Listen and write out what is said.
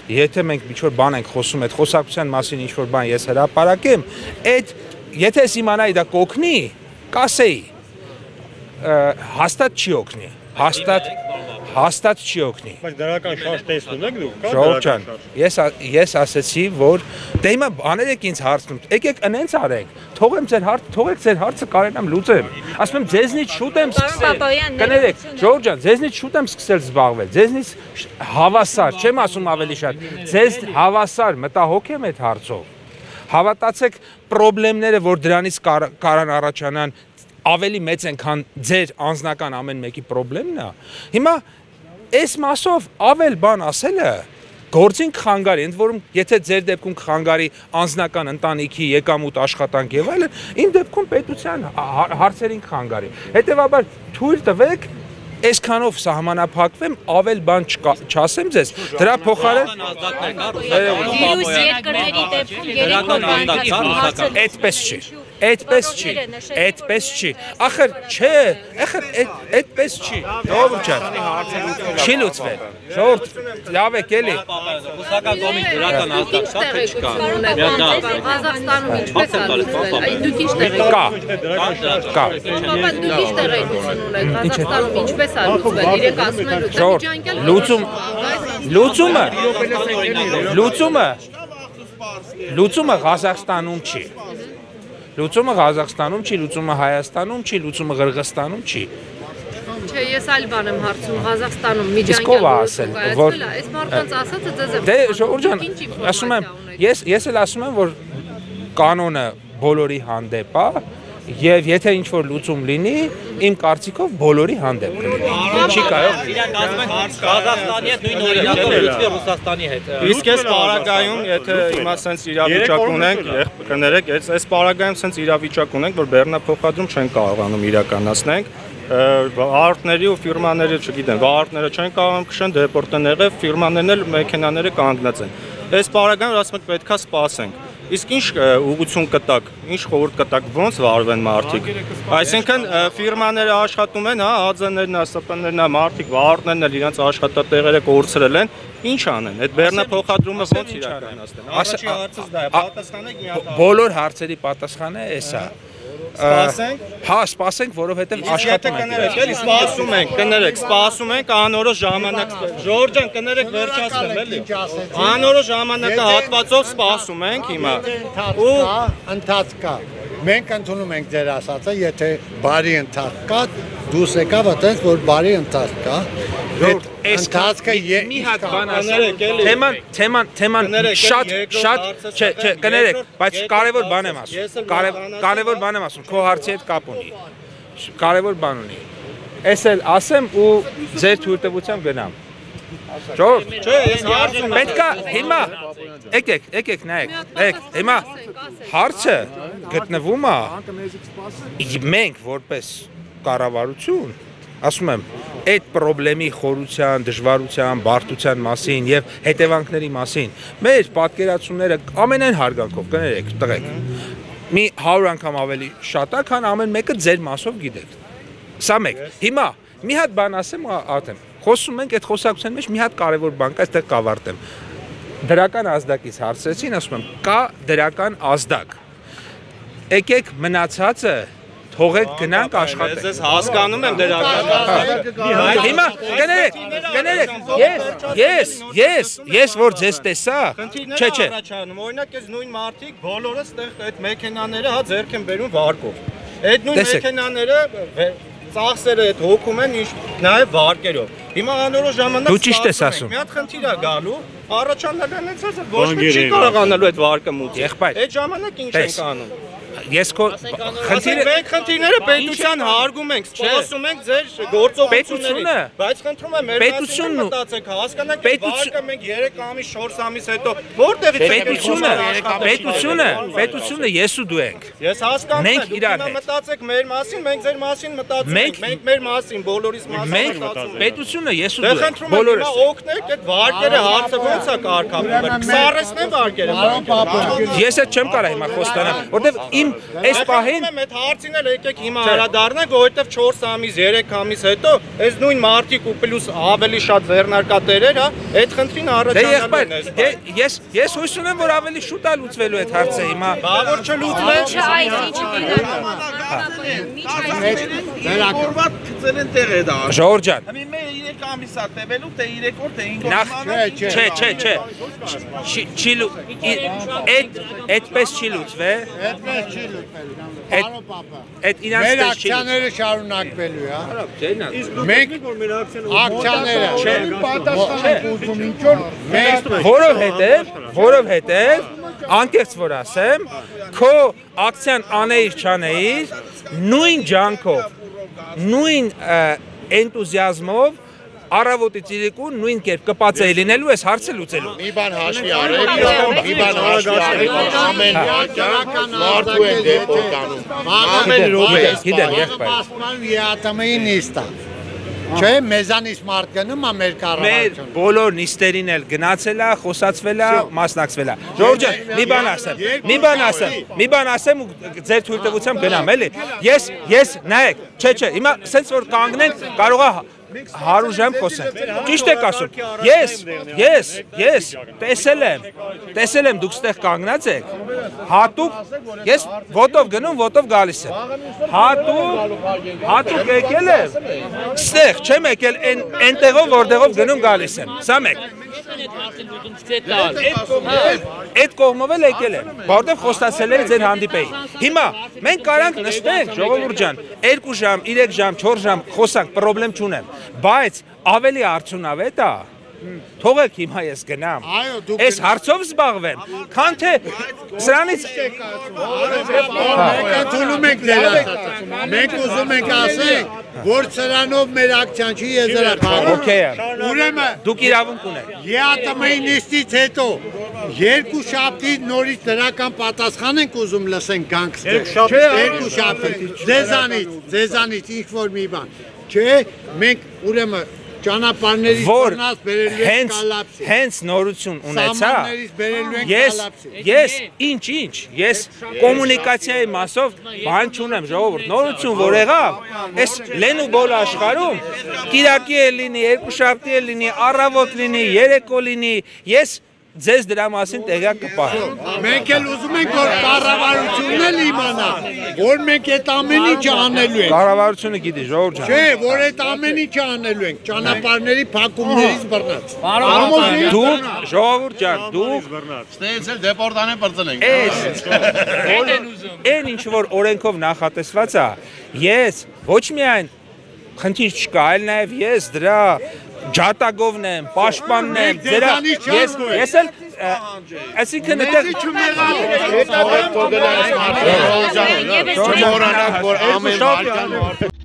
եթե մենք ինչ-որ բան ենք խոսում, այդ խոսակցության մասին ինչ-որ բան ես հրապարակեմ, այդ եթե ես իմանայի դա կօգնի, կասեի, հաստատ չի օգնի, հաստատ չի օգնի։ Բայց դրական շարժ տեսնում եք դուք, կա Ժողովուրդ ջան, ես ասացի, որ դե հիմա բաներեք ինձ հարցնում, եկեք ընենց արեք, թողեք ձեր հարցը կարենամ լուծեմ։ Ասում եմ ձեզնից շուտ եմ սկսել։ Կներեք, Ժողովուրդ ջան, ձեզնից շուտ եմ սկսել զբաղվել, ձեզնից հավասար, չեմ ասում ավելի շատ, ձեզ հավասար մտահոգ եմ այդ հարցով։ Հավատացեք, խնդիրները, որ դրանից կարան առաջանան, ավելի մեծ են, քան ձեր անձնական ամեն մեկի խնդիրն է։ Հիմա այս մասով ավել բան ասելը գործին կխանգարի, ընդ որում եթե ձեր դեպքում կխանգարի անձնական ընտանիքի եկամուտ աշխատանք եւ այլն, իմ դեպքում պետության հարցերին կխանգարի։ Հետևաբար թույլ տվեք այսքանով սահմանափակվեմ, ավել բան չասեմ ձեզ, դրա փոխարեն Վիրուս երկրների դեպքում երեկով բանջարի Այդպես չի, ախր չէ, այդպես չի, ժողովուրդ ջան, չի լուծվել, ժողովուրդ, լավ եք էլի։ Ռուսական կողմից դրական ազդակ թե չկա։ Ղազախստանում ինչպես է լուծվել, դուք ինչ տեղ եք։ Կա։ Պապա դուք ինչ տեղ եք ունել, Ղազախստանում ինչպես է լուծվել, իրենք ասում են լուծումը Ղազախստանում չի։ Լուծումը Ղազախստանում չի, լուծումը Հայաստանում չի, լուծումը Ղրղստանում չի։ Չէ, ես այլ բան եմ հարցում, Ղազախստանում միջանկյալ կայացվել է, այս մարդկանց ասածը ձեզ է։ Դե ժողովուրդ ջան, ասում եմ, ես էլ ասում եմ, որ կանոնը բոլորի հանդեպ է, եւ եթե ինչ որ լուծում լինի, իմ կարծիքով բոլորի հանդեպ կլինի։ Չի կարող։ Իրանք ասում են Ղազախստանի հետ նույն օրինակով լուծվի Ռուսաստանի հետ։ Իսկ այս պարագայում, եթե հիմա սենց իրավիճակ ունենք, կներեք, այս պարագայում սենց իրավիճակ ունենք, որ բեռնափոխադրում չեն կարողանում իրականացնենք, վարորդների ու ֆիրմաների, չգիտեմ, վարորդները չեն կարողանում քշեն, դեպորտն եղավ, ֆիրմաներն էլ մեքենաները կանգնած են։ Այս պարագայում ասում եք պետքա սպասենք։ Իսկ ինչ ուղղություն կտակ, ինչ խորհուրդ կտակ, ոնց վարվեն մարդիկ։ Այսինքն ֆիրմաները աշխատում են, հա, ԱԶ-ներն, ՍՊ-ներն, մարդիկ, վարորդներն էլ իրենց աշխատատեղերը կորցրել են, ինչ անեն։ Այդ բեռնափոխադրումը ոնց իրականացնեն։ Առաջի հարցս դա է, պատասխանեք մի հատ։ Բոլոր հարցերի պատասխանը էս է։ Սպասենք։ Հա, սպասենք, որովհետև աշխատում ենք։ Էլի սպասում ենք, անորոշ ժամանակ, Ժորժ ջան, կներեք վերջացնեմ, էլի։ Անորոշ ժամանակահատվածով սպասում ենք հիմա։ Ու ընթացք կա։ Մենք ընդունում ենք ձեր ասածը, եթե բարի ընթացք կա, դուս եկավ այդպես, որ բարի ընթացք կա։ Ընթացքը մի հատ բան ասեմ, թեման շատ, չէ, կներեք, բայց կարևոր բան եմ ասում, կարևոր բան եմ ասում, քո հարցի հետ կապ ունի, կարևոր բան ունի, ես էլ ասեմ ու ձեր թույլտվությամբ գնամ, Ժողովուրդ, Չէ, ես հարցում պետք է հիմա, եկեք նայեք, հիմա հարցը գտնվում է մենք որպես կառավարություն, ասում եմ, այդ խնդրի խորության, դժվարության, բարդության մասին եւ հետևանքների մասին մեր պատկերացումները ամենայն հարգանքով կներեք, տղեկ։ Մի 100 անգամ ավելի շատ է, քան ամեն մեկը ձեր մասով գիտեք։ Սա մեկ։ Հիմա մի հատ բան ասեմ ու ատեմ։ Խոսում ենք այդ խոսակցության մեջ մի հատ կարևոր բան կա, այստեղ կավարտեմ։ Դրական ազդակից հարցրեցին, ասում եմ, կա դրական ազդակ։ Եկեք մնացածը թողեք գնանք աշխատենք։ Ես հասկանում եմ դրական։ Հիմա կներեք, ես որ ձեզ տեսա, չէ։ Օրինակ այս նույն մարդիկ բոլորը ստեղ այդ մեքենաները հա ձեռք են բերում վարկով։ Այդ նույն մեքենաները ծախսերը այդ հոգում են նաև վարկերով։ Հիմա անորոշ ժամանակ դու ճիշտ ես ասում։ Մի հատ խնդիր է գալու, առաջանալն էցած ոչ մի չի կարողանալու այդ վարկը մուծել։ Եղբայր։ Այդ ժամանակ ինչ ենք անում։ Ես քո խնդիրները պետության հարգում ենք, սպասում ենք ձեր գործողությունների, բայց խնդրում եմ մեր մասին մտածեք, հասկանաք, վարկը մենք 3 ամիս, 4 ամիս հետո որտեղից պետությունը ես ու դու ենք։ Ես հասկանում եմ, դուք մտածեք մեր մասին, մենք ձեր մասին մտածում ենք, մենք մեր մասին, բոլորիս մասին մտածում ենք։ Պետությունը ես ու դու ենք, բոլորս։ Օգնեք այդ վարկերը հարցը ոնց է կարգավորվում։ Կսառեցնեն վարկերը։ Ես էլ չեմ կարող հիմա խոստանալ, որտեվ իմ այս պահին այդ հարցին էլ եկեք հիմա անդրադառնանք, որովհետև 4 ամիս, 3 ամիս հետո այս նույն մարտիկ ու պլյուս ավելի շատ ձեռնարկատերեր, այդ խնդրին առաջանալու են։ Ես հույս ունեմ, որ ավելի շուտ է լուծվելու այդ հարցը հիմա։ Բավոր չլուծվի։ Ժողովուրդ ջան։ Մի 3 ամիս է տևելու, թե 3 օր, թե 5 օր։ Չէ։ Այդպես չի լուծվե։ Այդպես չի լուծվելու։ Այդ իրանց Մեր պես չի։ ակցիաները շարունակվելու է, հա։ Մենք ակցիաները Որովհետև անկեղծ որ ասեմ, քո ակցիան անեիր չանեիր, նույն ջանքով, նույն էնտուզիազմով առավոտից իրիկուն նույն կերպ կպածեի լինելու ես հարցը լուծելու։ Մի բան հաշվի արեք, ամեն մարդու են դեպորտանում, ամեն րոպե։ Գիտեմ, եղբայր։ ԵԱՏՄ-ի նիստը։ Չէ, մեզանից մարդ գնում է մեր Մեր կառավարությունը։ բոլոր նիստերին էլ գնացել է, խոսացվել է, մասնակցվել է։ Ժողովուրդ ջան, մի բան ասեմ ու ձեր թույլտվությամբ գնամ, էլի։ Ես նայեք, չէ, հիմա սենց որ կանգնենք, կարող է 100 ժամ խոսենք։ Ճիշտ եք ասում։ Ես տեսել եմ դուք ստեղ կանգնած եք։ Հատուկ ես ոտով գնում, ոտով գալիս եմ։ Հատուկ եկել եմ։ Ստեղ չեմ եկել այնտեղով որտեղով գնում գալիս եմ։ Սա մեկ։ Այդ կողմով էլ եկել եմ, որտեղ խոստացել եմ ձեր հանդիպեի։ Հիմա մենք կարանք նստենք, ժողովուրդ ջան, 2 ժամ, 3 ժամ, 4 ժամ խոսանք, խնդրեմ չունեմ, բայց ավելի արդյունավետ է։ Թողեք հիմա ես գնամ։ Այս հարցով զբաղվեմ, քան թե սրանից Մենք ուզում ենք ասենք, որ սրանով մեր ակցիան չի եզրափակվում։ Okay, Ուրեմն դուք իրավունք ունեք։ ԵԱՏՄ-ի նիստից հետո 2 շաբթի նորից դրական պատասխան ենք ուզում լսենք գանգստեր։ 2 շաբթի ձեզանից ինչ որ մի բան։ Չէ, մենք ուրեմն ճանապարհներից բռնած բերելու ենք կալապսի։ Հենց նորություն ունեցա։ Սահմաններից բերելու ենք կալապսի։ Ես կոմունիկացիայի մասով բան չունեմ, ժողովուրդ, նորություն որ եղավ, այս լեն ու բոլ աշխարհում կիրակի է լինի, երկուշաբթի է լինի, առավոտ լինի, երեկո լինի, ես ձեզ դրա մասին տեղյակ կպահեմ։ Մենք էլ ուզում ենք որ կառավարությունն էլ իմանա, որ մենք այդ ամեն ինչը անելու ենք։ Կառավարությունը գիտի, ժողովուրդ ջան։ Չէ, որ այդ ամեն ինչը անելու ենք, ճանապարհների փակումներից բռնած։ Դուք, ժողովուրդ ջան, դուք Ստեցել դեպորտանեն բրծել ենք։ Այն ինչ որ օրենքով նախատեսված է, ես ոչ միայն խնդիր չկա, այլ նաև ես դրա ջատագովն եմ, պաշտպանն եմ, ես էլ այսինքն Չմոռանանք, որ ամեն